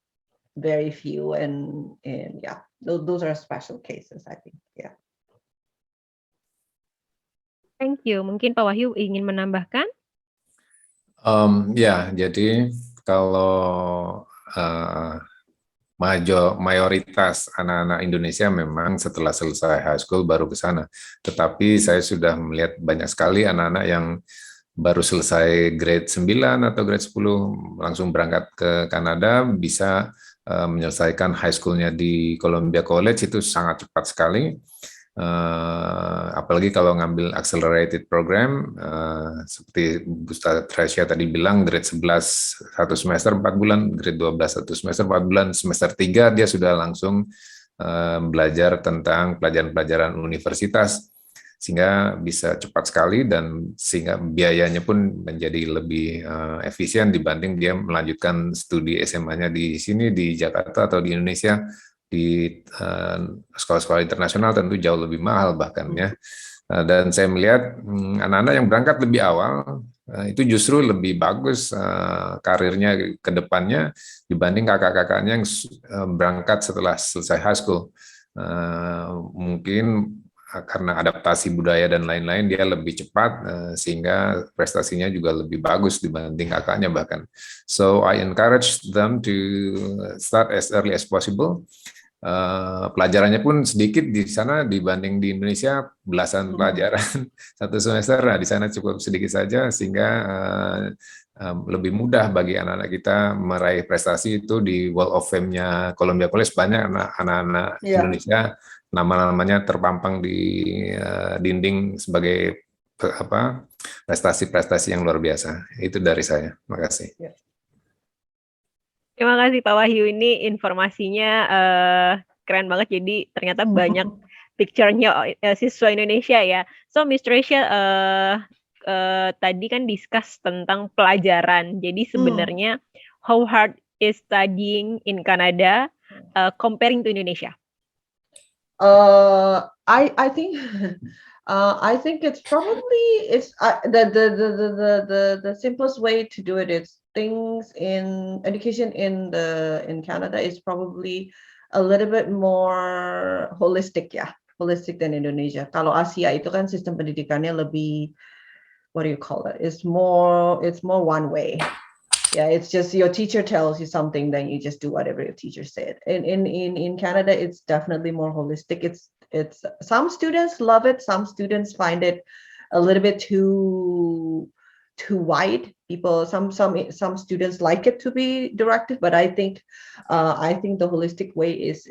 very few. And yeah, those are special cases, I think. Yeah. Thank you. Mungkin Pak Wahyu ingin menambahkan? Ya, jadi kalau mayoritas anak-anak Indonesia memang setelah selesai high school baru ke sana. Tetapi saya sudah melihat banyak sekali anak-anak yang baru selesai grade 9 atau grade 10 langsung berangkat ke Kanada, bisa menyelesaikan high school-nya di Columbia College, itu sangat cepat sekali. Apalagi kalau ngambil accelerated program, seperti Bu Tricia tadi bilang, grade 11 1 semester 4 bulan, grade 12 1 semester 4 bulan, semester 3 dia sudah langsung belajar tentang pelajaran-pelajaran universitas, sehingga bisa cepat sekali dan sehingga biayanya pun menjadi lebih efisien dibanding dia melanjutkan studi SMA-nya di sini di Jakarta atau di Indonesia. Di sekolah-sekolah internasional tentu jauh lebih mahal bahkan ya. Dan saya melihat anak-anak yang berangkat lebih awal itu justru lebih bagus karirnya ke depannya dibanding kakak-kakaknya yang berangkat setelah selesai high school. Mungkin karena adaptasi budaya dan lain-lain dia lebih cepat sehingga prestasinya juga lebih bagus dibanding kakaknya bahkan. So I encourage them to start as early as possible. Pelajarannya pun sedikit di sana dibanding di Indonesia, belasan pelajaran satu semester. Nah, di sana cukup sedikit saja sehingga lebih mudah bagi anak-anak kita meraih prestasi. Itu di Wall of Fame-nya Columbia College banyak anak-anak Indonesia nama-namanya terpampang di dinding sebagai prestasi-prestasi yang luar biasa. Itu dari saya. Terima kasih. Terima kasih Pak Wahyu, ini informasinya keren banget, jadi ternyata banyak picture-nya siswa Indonesia ya. So Miss Tricia tadi kan discuss tentang pelajaran, jadi sebenarnya how hard is studying in Canada comparing to Indonesia? I think it's probably the simplest way to do it is things in education in Canada is probably a little bit more holistic than Indonesia. Kalau Asia itu kan sistem pendidikannya lebih, what do you call it? It's more one way. Yeah, it's just your teacher tells you something, then you just do whatever your teacher said. In Canada, it's definitely more holistic. It's some students love it, some students find it a little bit too wide. Some students like it to be directed, but I think the holistic way is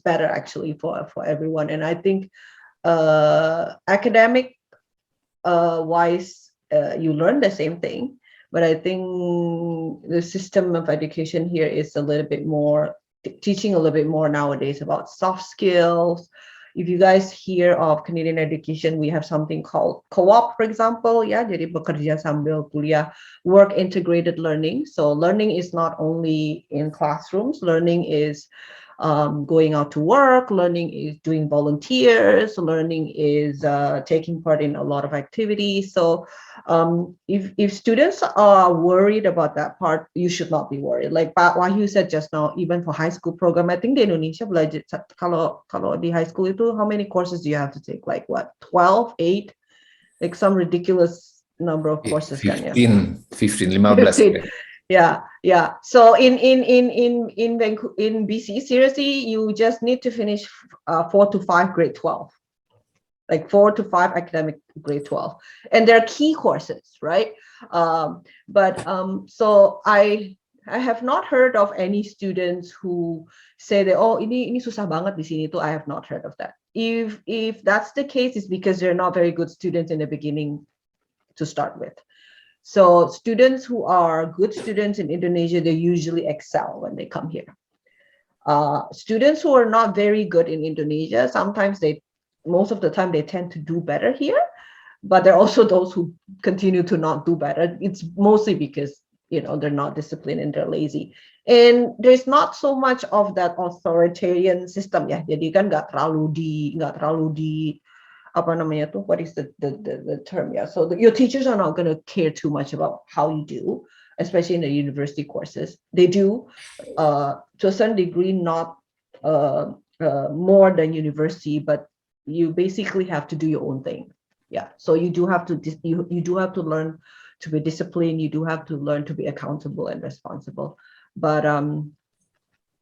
better actually for everyone. And I think academic wise, you learn the same thing, but I think the system of education here is a little bit more teaching a little bit more nowadays about soft skills. If you guys hear of Canadian education, we have something called co-op, for example. Yeah, jadi bekerja sambil kuliah, work integrated learning. So learning is not only in classrooms. Learning is going out to work, learning is doing volunteers, learning is taking part in a lot of activities. So if students are worried about that part, you should not be worried. Like Pak Wahyu said just now, even for high school program, I think di Indonesia belajar kalau di high school itu, how many courses do you have to take? Like what, 12, 8? Like some ridiculous number of courses kan ya. 15. Yeah. So in BC, seriously, you just need to finish 4 to 5 grade 12, like 4 to 5 academic grade 12, and they're key courses, right? So I have not heard of any students who say that, oh, ini susah banget di sini tuh. I have not heard of that. If that's the case, it's because they're not very good students in the beginning to start with. So students who are good students in Indonesia, they usually excel when they come here. Students who are not very good in Indonesia, sometimes most of the time they tend to do better here, but there are also those who continue to not do better. It's mostly because, they're not disciplined and they're lazy. And there's not so much of that authoritarian system ya. Jadi kan nggak terlalu di apa namanya tuh, what is the term? Yeah, so your teachers are not going to care too much about how you do, especially in the university courses. They do to a certain degree, not more than university, but you basically have to do your own thing. Yeah, so you do have to you do have to learn to be disciplined. You do have to learn to be accountable and responsible. But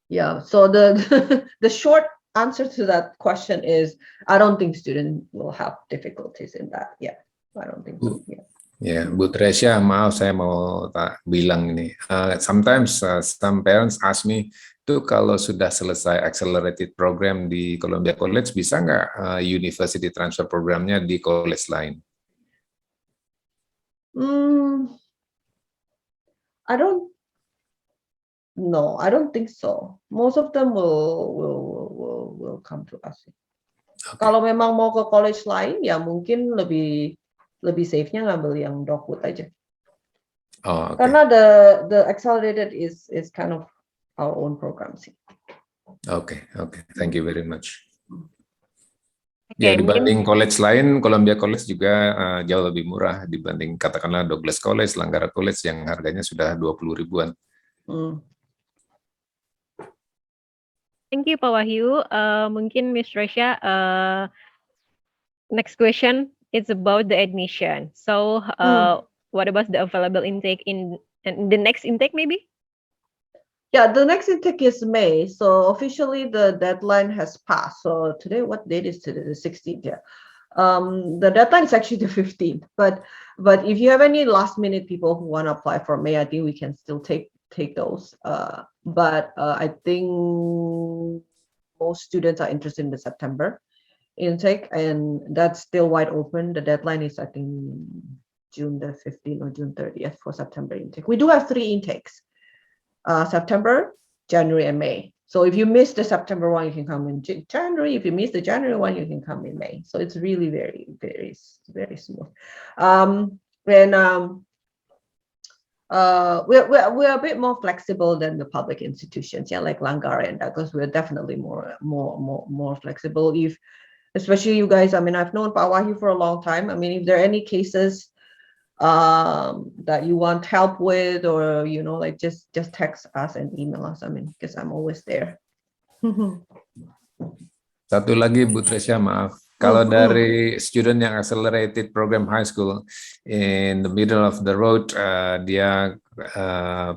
yeah, so the short answer to that question is, I don't think students will have difficulties in that. Yeah, I don't think so. Yeah. Ya, Bu Tresya, maaf saya mau bilang ini. Sometimes some parents ask me, itu kalau sudah selesai accelerated program di Columbia College, bisa nggak university transfer programnya di college lain? I don't think so. Most of them will come to us. Okay. Kalau memang mau ke college lain, ya mungkin lebih safe-nya ngambil yang Dogwood aja. Oh, okay. Karena the accelerated is kind of our own program sih. Okay. Thank you very much. Okay, Ya, dibanding college lain, Columbia College juga jauh lebih murah dibanding katakanlah Douglas College, Langgara College yang harganya sudah 20 ribuan. Thank you, Pak Wahyu. Mungkin Miss Resha, next question is about the admission. So, what about the available intake in the next intake, maybe? Yeah, the next intake is May. So officially the deadline has passed. So today, what date is today? The 16th. Yeah. The deadline is actually the 15th. But if you have any last minute people who want to apply for May, I think we can still take those. But I think most students are interested in the September intake, and that's still wide open. The deadline is, I think, June the 15th or June 30th for September intake. We do have 3 intakes, September, January, and May. So if you miss the September one, you can come in January. If you miss the January one, you can come in May. So it's really very, very, very smooth. We're a bit more flexible than the public institutions, yeah, like Langgara and Douglas. We're definitely more flexible. Especially you guys, I mean, I've known Pak Wahyu for a long time. I mean, if there are any cases that you want help with, or like just text us and email us. I mean, because I'm always there. Satu lagi Bu Tresya, maaf. Kalau dari student yang accelerated program high school, in the middle of the road, dia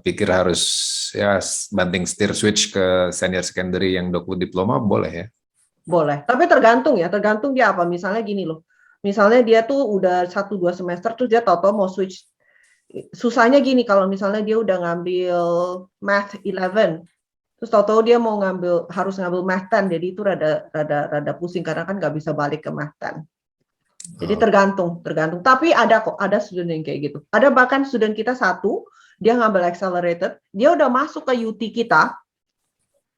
pikir harus ya banting setir switch ke senior secondary yang Dogwood diploma, boleh ya? Boleh, tapi tergantung dia apa. Misalnya gini loh, misalnya dia tuh udah 1-2 semester terus dia tahu mau switch. Susahnya gini, kalau misalnya dia udah ngambil math 11, terus tahu dia mau harus ngambil math 10, jadi itu rada pusing karena kan nggak bisa balik ke math 10. Jadi tergantung. Tapi ada student yang kayak gitu. Ada bahkan student kita dia ngambil accelerated, dia udah masuk ke UT kita,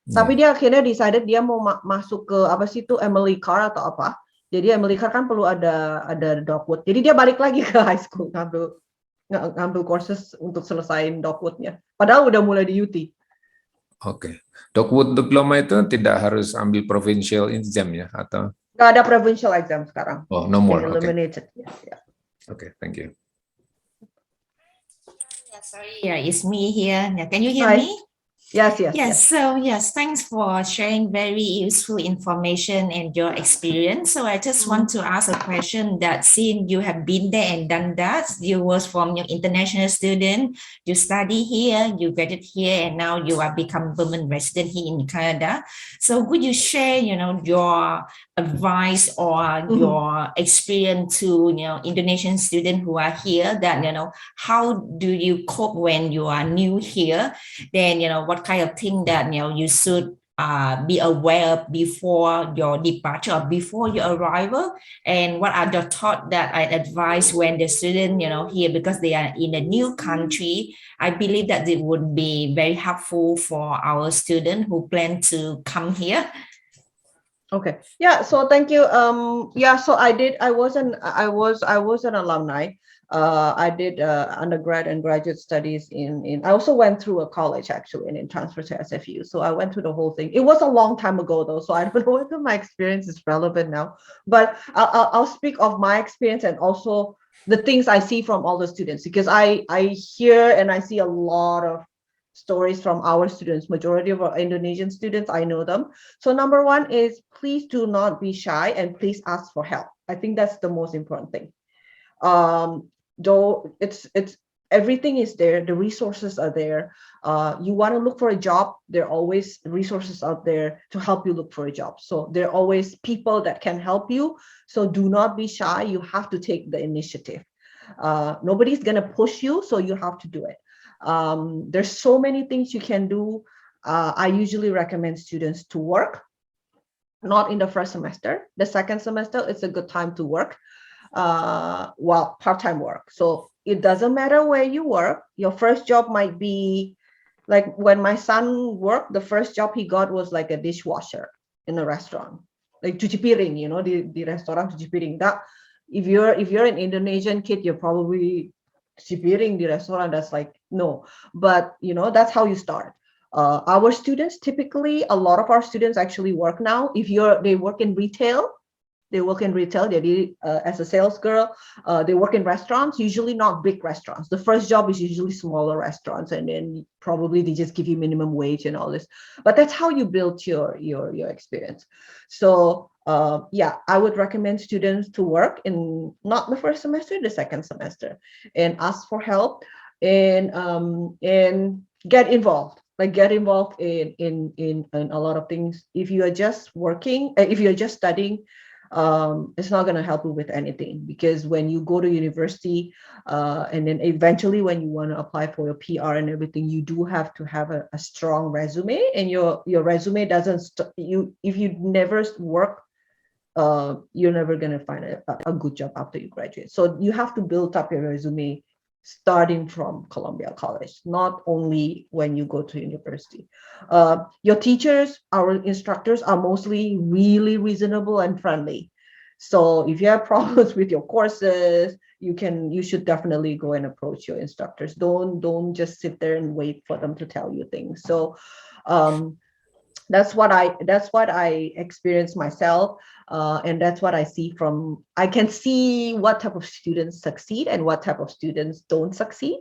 tapi dia akhirnya decided dia mau masuk ke apa sih itu Emily Carr atau apa. Jadi Emily Carr kan perlu ada Dogwood. Jadi dia balik lagi ke high school ngambil courses untuk selesaiin Dogwoodnya. Padahal udah mulai di UT. Oke. Dogwood diploma itu tidak harus ambil provincial exam ya atau? Nggak ada provincial exam sekarang. Oh, no It's more. been Oke. eliminated. Yes, yeah. Oke, thank you. Yeah, sorry, yeah, it's me here. Yeah, can you hear Hi. me? Yes, yes, Yes, yes. so yes, thanks for sharing very useful information and your experience. So I just want to ask a question that since you have been there and done that, you was from your international student, you study here, you graduate here, and now you are become permanent resident here in Canada. So could you share, your advice or your experience to, Indonesian students who are here that, how do you cope when you are new here? Then what kind of thing that you should be aware of before your departure or before your arrival, and what are the thoughts that I advise when the student here, because they are in a new country. I believe that it would be very helpful for our student who plan to come here. Okay. Yeah. So thank you. Yeah. So I was an alumni. I did undergrad and graduate studies in. I also went through a college actually and in transfer to SFU. So I went through the whole thing. It was a long time ago though, so I don't know whether my experience is relevant now. But I'll speak of my experience and also the things I see from all the students, because I hear and I see a lot of stories from our students. Majority of our Indonesian students, I know them. So number one is, please do not be shy and please ask for help. I think that's the most important thing. Though it's everything is there, the resources are there. You want to look for a job, there are always resources out there to help you look for a job. So there are always people that can help you. So do not be shy. You have to take the initiative. Nobody's gonna push you, so you have to do it. There's so many things you can do. I usually recommend students to work, not in the first semester. The second semester, it's a good time to work, part-time work. So it doesn't matter where you work. Your first job might be, like when my son worked, the first job he got was like a dishwasher in a restaurant, like cuci piring, the restaurant cuci piring. That if you're an Indonesian kid, you're probably cuci piring the restaurant. That's like, no, but that's how you start. Our students, typically a lot of our students actually work now. They work in retail. Jadi as a sales girl, they work in restaurants, usually not big restaurants. The first job is usually smaller restaurants, and then probably they just give you minimum wage and all this. But that's how you build your experience. So yeah, I would recommend students to work in not the first semester, the second semester, and ask for help, and get involved. Like get involved in a lot of things. If you are just working, if you're just studying, it's not going to help you with anything, because when you go to university, and then eventually when you want to apply for your PR and everything, you do have to have a strong resume, and your resume doesn't if you never work, you're never going to find a good job after you graduate. So you have to build up your resume starting from Columbia College, not only when you go to university. Your teachers, our instructors, are mostly really reasonable and friendly. So if you have problems with your courses, you should definitely go and approach your instructors. Don't just sit there and wait for them to tell you things. So that's what I experienced myself, and that's what I see from. I can see what type of students succeed and what type of students don't succeed.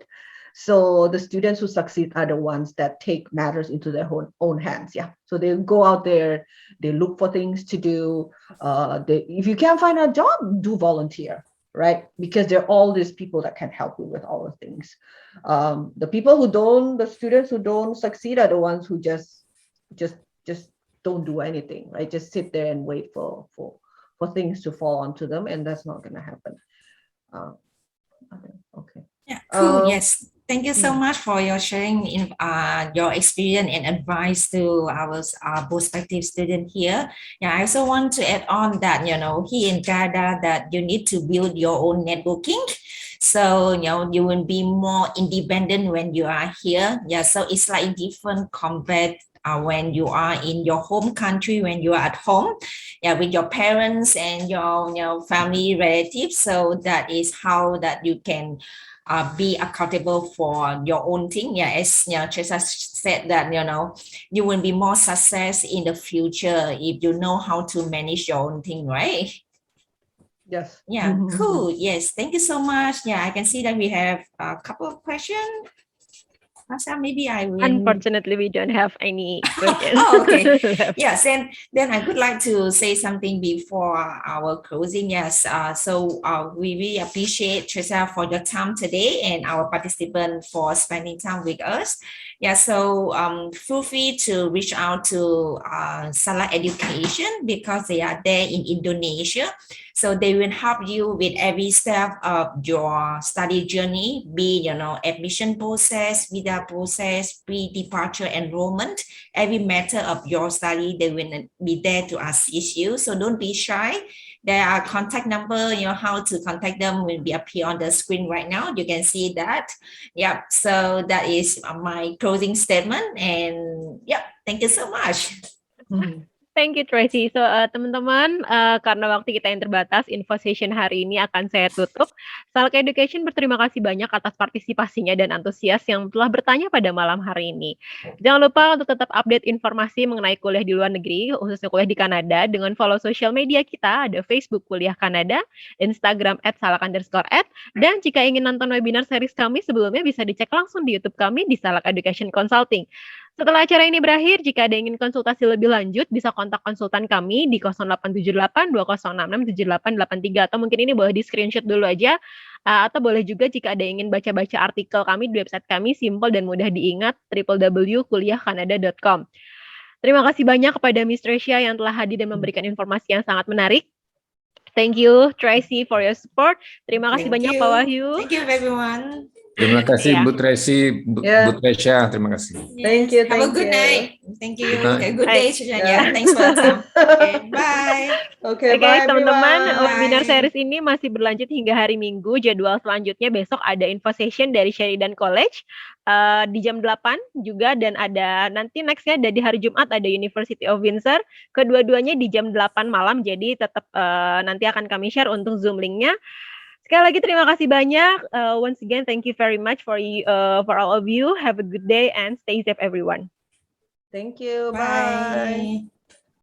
So the students who succeed are the ones that take matters into their own hands. Yeah. So they go out there, they look for things to do. If you can't find a job, do volunteer, right? Because there are all these people that can help you with all the things. The students who don't succeed are the ones who just don't do anything, right? Just sit there and wait for things to fall onto them, and that's not going to happen. Okay. Yeah, cool. Yes. Thank you so much for your sharing in your experience and advice to our prospective student here. Yeah, I also want to add on that, here in Canada, that you need to build your own networking. So, you will be more independent when you are here. Yeah, so it's like different compared when you are in your home country, when you are at home, with your parents and your family relatives. So that is how that you can be accountable for your own thing. Yeah, as Teresa said that, you will be more success in the future if you know how to manage your own thing, right? Yes. Yeah, cool. Yes, thank you so much. Yeah, I can see that we have a couple of questions. Pasha, maybe I will. Unfortunately, we don't have any questions. Oh, okay. left. Yes, then I would like to say something before our closing. Yes, so we really appreciate Teresa for your time today and our participants for spending time with us. Yeah, so feel free to reach out to Salak Education because they are there in Indonesia. So they will help you with every step of your study journey, be admission process, visa process, pre-departure enrollment, every matter of your study. They will be there to assist you. So don't be shy. There are contact number, how to contact them will be appear on the screen right now. You can see that. Yeah. So that is my closing statement. And yeah, thank you so much. Thank you Tracy. So teman-teman, karena waktu kita yang terbatas, info session hari ini akan saya tutup. Salak Education berterima kasih banyak atas partisipasinya dan antusias yang telah bertanya pada malam hari ini. Jangan lupa untuk tetap update informasi mengenai kuliah di luar negeri, khususnya kuliah di Kanada, dengan follow sosial media kita, ada Facebook Kuliah Kanada, Instagram @salak_ed, dan jika ingin nonton webinar series kami sebelumnya bisa dicek langsung di YouTube kami di Salak Education Consulting. Setelah acara ini berakhir, jika ada yang ingin konsultasi lebih lanjut, bisa kontak konsultan kami di 0878 2066 7883 atau mungkin ini boleh di screenshot dulu aja, atau boleh juga jika ada yang ingin baca-baca artikel kami di website kami, simple dan mudah diingat, www.kuliahkanada.com. Terima kasih banyak kepada Miss Trecia yang telah hadir dan memberikan informasi yang sangat menarik. Thank you Tracy for your support. Terima kasih banyak Pak Wahyu. Thank you everyone. Terima kasih Bu Tracy, Bu Trecia, terima kasih. Thank you. Have a good night. Thank you. Good night. A good day, Teresa. Yeah, thanks for the time. Okay, bye. Okay, Oke, bye teman-teman, everyone. webinar series ini masih berlanjut hingga hari Minggu. Jadwal selanjutnya besok ada info session dari Sheridan College di jam 8 juga, dan ada nanti nextnya ada di hari Jumat ada University of Windsor. Kedua-duanya di jam 8 malam, jadi tetap nanti akan kami share untuk Zoom linknya. Sekali lagi terima kasih banyak. Once again, thank you very much for all of you. Have a good day and stay safe everyone. Thank you. Bye. Bye.